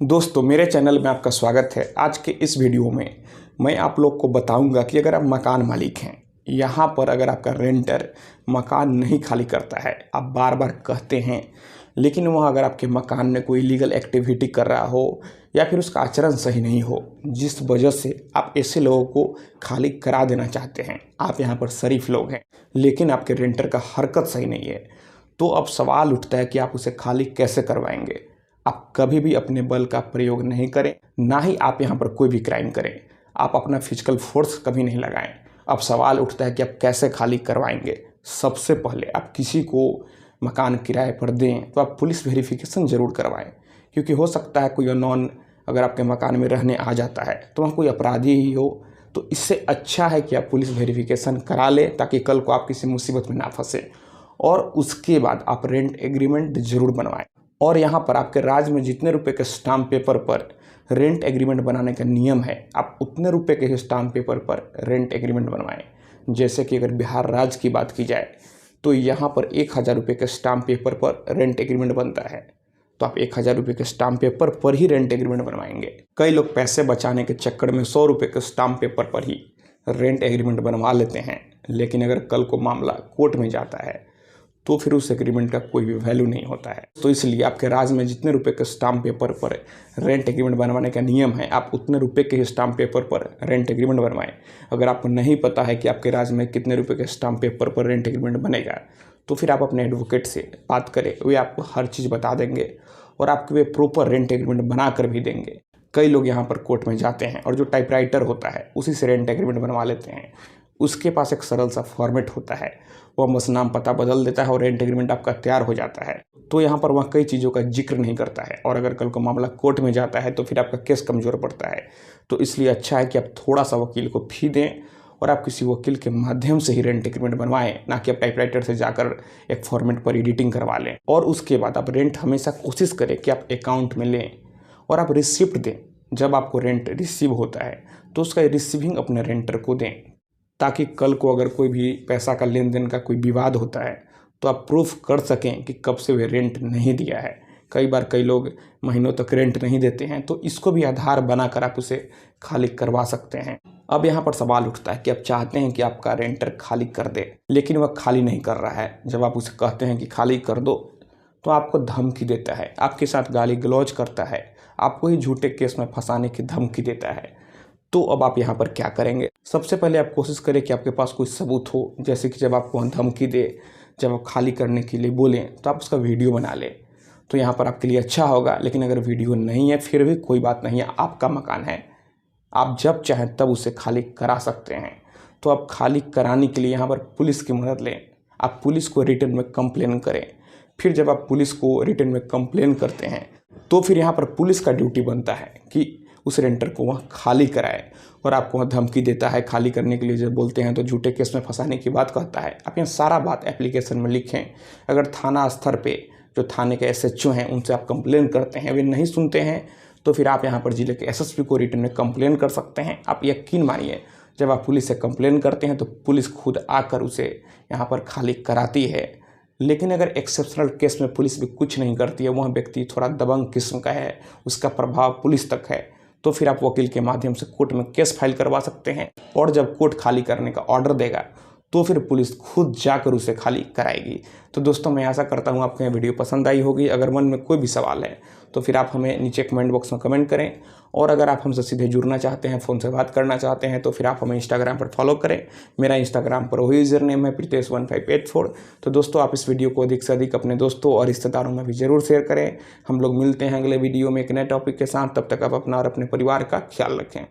दोस्तों मेरे चैनल में आपका स्वागत है। आज के इस वीडियो में मैं आप लोग को बताऊंगा कि अगर आप मकान मालिक हैं, यहाँ पर अगर आपका रेंटर मकान नहीं खाली करता है, आप बार बार कहते हैं, लेकिन वह अगर आपके मकान में कोई लीगल एक्टिविटी कर रहा हो या फिर उसका आचरण सही नहीं हो, जिस वजह से आप ऐसे लोगों को खाली करा देना चाहते हैं। आप यहाँ पर शरीफ लोग हैं, लेकिन आपके रेंटर का हरकत सही नहीं है, तो अब सवाल उठता है कि आप उसे खाली कैसे करवाएंगे। आप कभी भी अपने बल का प्रयोग नहीं करें, ना ही आप यहाँ पर कोई भी क्राइम करें। आप अपना फिजिकल फोर्स कभी नहीं लगाएं। अब सवाल उठता है कि आप कैसे खाली करवाएंगे। सबसे पहले आप किसी को मकान किराए पर दें तो आप पुलिस वेरिफिकेशन ज़रूर करवाएं, क्योंकि हो सकता है कोई अननोन अगर आपके मकान में रहने आ जाता है तो वहाँ कोई अपराधी ही हो। तो इससे अच्छा है कि आप पुलिस वेरिफिकेशन करा लें, ताकि कल को आप किसी मुसीबत में ना फंसे। और उसके बाद आप रेंट एग्रीमेंट ज़रूर बनवाएं। और यहाँ पर आपके राज्य में जितने रुपए के स्टाम्प पेपर पर रेंट एग्रीमेंट बनाने का नियम है, आप उतने रुपए के स्टाम्प पेपर पर रेंट एग्रीमेंट बनवाएं। जैसे कि अगर बिहार राज्य की बात की जाए तो यहाँ पर 1000 रुपये के स्टाम्प पेपर पर रेंट एग्रीमेंट बनता है, तो आप 1000 रुपये के स्टाम्प पेपर पर ही रेंट एग्रीमेंट बनवाएंगे। कई लोग पैसे बचाने के चक्कर में 100 रुपये के स्टाम्प पेपर पर ही रेंट एग्रीमेंट बनवा लेते हैं, लेकिन अगर कल को मामला कोर्ट में जाता है तो फिर उस एग्रीमेंट का कोई भी वैल्यू नहीं होता है। तो इसलिए आपके राज्य में जितने रुपए के स्टाम्प पेपर पर रेंट एग्रीमेंट बनवाने का नियम है, आप उतने रुपए के स्टाम्प पेपर पर रेंट एग्रीमेंट बनवाएं। अगर आपको नहीं पता है कि आपके राज्य में कितने रुपए के स्टाम्प पेपर पर रेंट एग्रीमेंट बनेगा, तो फिर आप अपने एडवोकेट से बात करें, वे आपको हर चीज़ बता देंगे और आपके वे प्रॉपर रेंट एग्रीमेंट बना कर भी देंगे। कई लोग यहाँ पर कोर्ट में जाते हैं और जो टाइपराइटर होता है उसी से रेंट एग्रीमेंट बनवा लेते हैं। उसके पास एक सरल सा फॉर्मेट होता है, वह बस नाम पता बदल देता है और रेंट एग्रीमेंट आपका तैयार हो जाता है। तो यहाँ पर वह कई चीज़ों का जिक्र नहीं करता है, और अगर कल को मामला कोर्ट में जाता है तो फिर आपका केस कमज़ोर पड़ता है। तो इसलिए अच्छा है कि आप थोड़ा सा वकील को फी दें और आप किसी वकील के माध्यम से ही रेंट एग्रीमेंट बनवाएं, ना कि आप टाइपराइटर से जाकर एक फॉर्मेट पर एडिटिंग करवा लें। और उसके बाद आप रेंट हमेशा कोशिश करें कि आप अकाउंट में लें और आप रिसिप्ट दें। जब आपको रेंट रिसीव होता है तो उसका रिसीविंग अपने रेंटर को दें, ताकि कल को अगर कोई भी पैसा का लेन देन का कोई विवाद होता है तो आप प्रूफ कर सकें कि कब से वे रेंट नहीं दिया है। कई बार कई लोग महीनों तक रेंट नहीं देते हैं, तो इसको भी आधार बनाकर आप उसे खाली करवा सकते हैं। अब यहाँ पर सवाल उठता है कि आप चाहते हैं कि आपका रेंटर खाली कर दे, लेकिन वह खाली नहीं कर रहा है। जब आप उसे कहते हैं कि खाली कर दो तो आपको धमकी देता है, आपके साथ गाली गलौज करता है, आपको ही झूठे केस में फंसाने की धमकी देता है। तो अब आप यहाँ पर क्या करेंगे? सबसे पहले आप कोशिश करें कि आपके पास कोई सबूत हो, जैसे कि जब आपको धमकी दे, जब आप खाली करने के लिए बोलें तो आप उसका वीडियो बना लें, तो यहाँ पर आपके लिए अच्छा होगा। लेकिन अगर वीडियो नहीं है फिर भी कोई बात नहीं है, आपका मकान है, आप जब चाहें तब उसे खाली करा सकते हैं। तो आप खाली कराने के लिए यहाँ पर पुलिस की मदद लें। आप पुलिस को रिटर्न में कंप्लेन करें। फिर जब आप पुलिस को रिटर्न में कंप्लेन करते हैं तो फिर यहाँ पर पुलिस का ड्यूटी बनता है कि उस रेंटर को वह खाली कराए। और आपको वह धमकी देता है खाली करने के लिए, जब बोलते हैं तो झूठे केस में फंसाने की बात कहता है। आप यहाँ सारा बात एप्लीकेशन में लिखें। अगर थाना स्तर पे जो थाने के SHO हैं उनसे आप कंप्लेन करते हैं, वे नहीं सुनते हैं, तो फिर आप यहाँ पर जिले के SSP को रिटर्न में कंप्लेन कर सकते हैं। आप यकीन मानिए, जब आप पुलिस से कंप्लेन करते हैं तो पुलिस खुद आकर उसे यहाँ पर खाली कराती है। लेकिन अगर एक्सेप्शनल केस में पुलिस भी कुछ नहीं करती है, वह व्यक्ति थोड़ा दबंग किस्म का है, उसका प्रभाव पुलिस तक है, तो फिर आप वकील के माध्यम से कोर्ट में केस फाइल करवा सकते हैं। और जब कोर्ट खाली करने का ऑर्डर देगा तो फिर पुलिस खुद जाकर उसे खाली कराएगी। तो दोस्तों मैं आशा करता हूँ आपको यह वीडियो पसंद आई होगी। अगर मन में कोई भी सवाल है तो फिर आप हमें नीचे कमेंट बॉक्स में कमेंट करें। और अगर आप हमसे सीधे जुड़ना चाहते हैं, फ़ोन से बात करना चाहते हैं, तो फिर आप हमें इंस्टाग्राम पर फॉलो करें। मेरा इंस्टाग्राम पर वही यूज़र नेम है Pritesh1584। तो दोस्तों आप इस वीडियो को अधिक से अधिक अपने दोस्तों और रिश्तेदारों में भी ज़रूर शेयर करें। हम लोग मिलते हैं अगले वीडियो में एक नए टॉपिक के साथ। तब तक आप अपना और अपने परिवार का ख्याल रखें।